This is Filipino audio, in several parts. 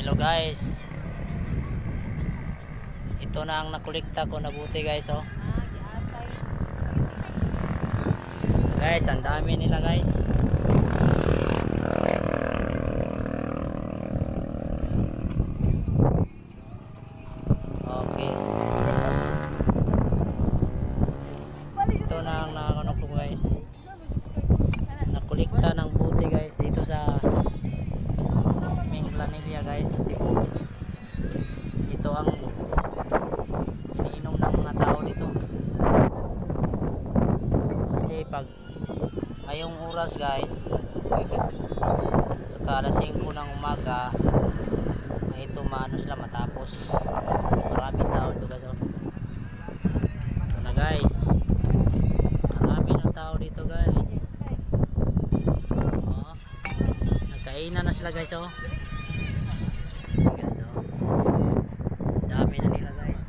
Hello guys, ito na ang nakolekta ko na buti guys. Oh guys, ang dami nila guys. Okay, ito na ang nakakano ko guys, nakolekta ng buti guys dito sa Planilla guys, Cebu. Ito ang iniinom ng mga tao dito kasi pag ngayong oras guys, saka alas 5 ng umaga, ito maano sila matapos. Maraming tao dito guys. Ito na guys, marami ng tao dito guys. Nagkainan na sila guys. Dami na nila guys.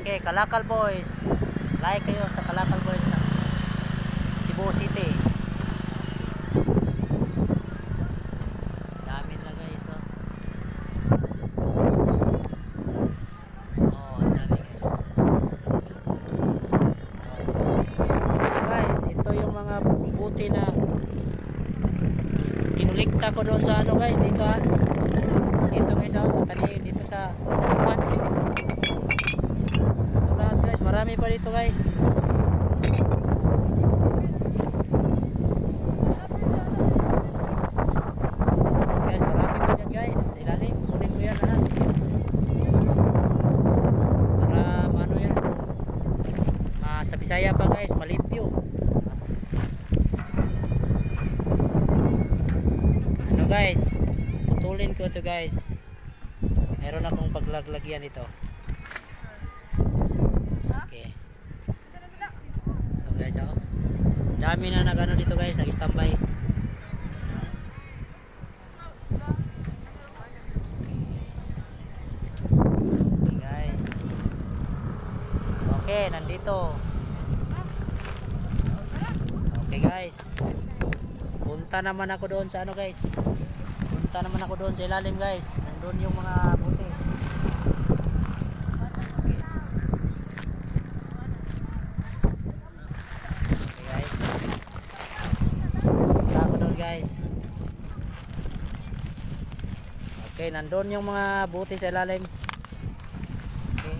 Okay, Kalakal Boys, like kayo sa Kalakal Boys ng Cebu City. Dami na guys. Ang dami guys. Guys, ito yung mga buti na kinulikta ko doon sa ano guys, dito dito guys, sa tali, dito sa taluan. Ito lahat guys, marami pa dito guys. Guys, marami pa dyan guys, ilalim, kunin ko yan lahat para ano yan, sa Bisaya pa guys, malimpyo. Guys, putulin ko ito guys. Meron akong paglaglagyan ito. Okay. Ito guys, dami na nagano dito guys, nag-standby. Okay guys. Okay, nandito. Okay guys. Punta naman ako doon sa ano guys. Punta naman ako doon sa ilalim guys. Nandun yung mga buti. Okay guys. Punta ako doon guys. Okay, nandun yung mga buti sa ilalim. Okay.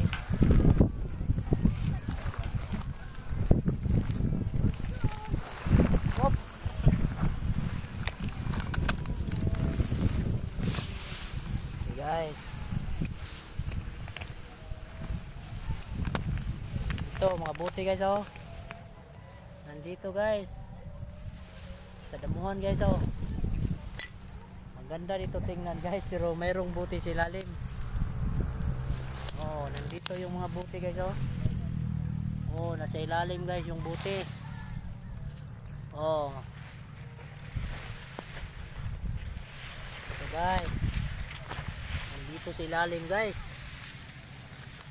Oops. Guys, ito mga buti guys. Nandito guys sa damuhan guys. Maganda dito tingnan guys, pero mayroong buti sa ilalim. Nandito yung mga buti guys. Nasa ilalim guys yung buti. Ito guys, dito sa ilalim guys,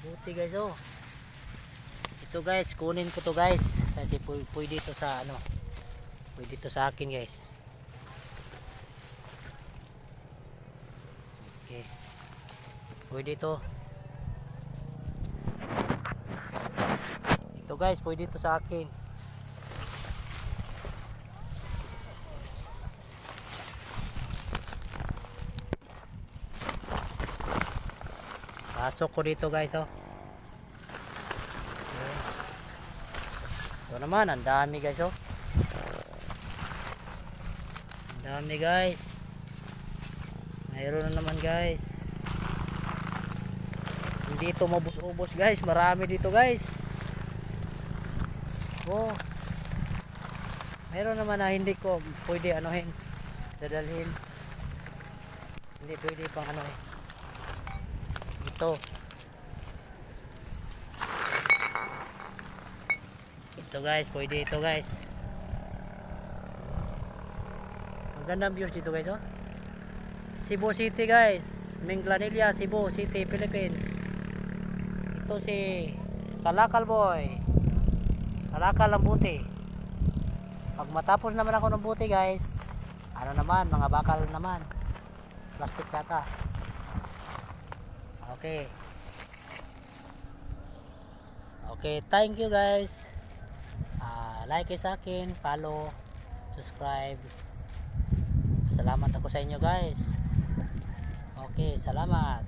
buti guys. Ito guys, kunin ko to guys kasi pwede ito sa ano, pwede ito sa akin guys. Okay, pwede ito guys, pwede ito sa akin. Pasok ko dito guys. Okay. Ito naman, ang dami guys. Ang dami guys. Mayroon na naman guys. Hindi ito mabus-ubos guys, marami dito guys. Mayroon naman na hindi ko pwede anuhin, dadalhin. Hindi pwede pang ano ito guys, pwede ito guys. Magandang views dito guys. Cebu City guys, Planilla, Cebu City, Philippines. Ito si Kalakal Boy, Kalakal ang buti. Pag matapos naman ako ng buti guys, ano naman, mga bakal naman. Plastic yata. Okay. Okay, thank you guys. Like sa akin, follow, subscribe. Salamat ako sa inyo guys. Okay, salamat.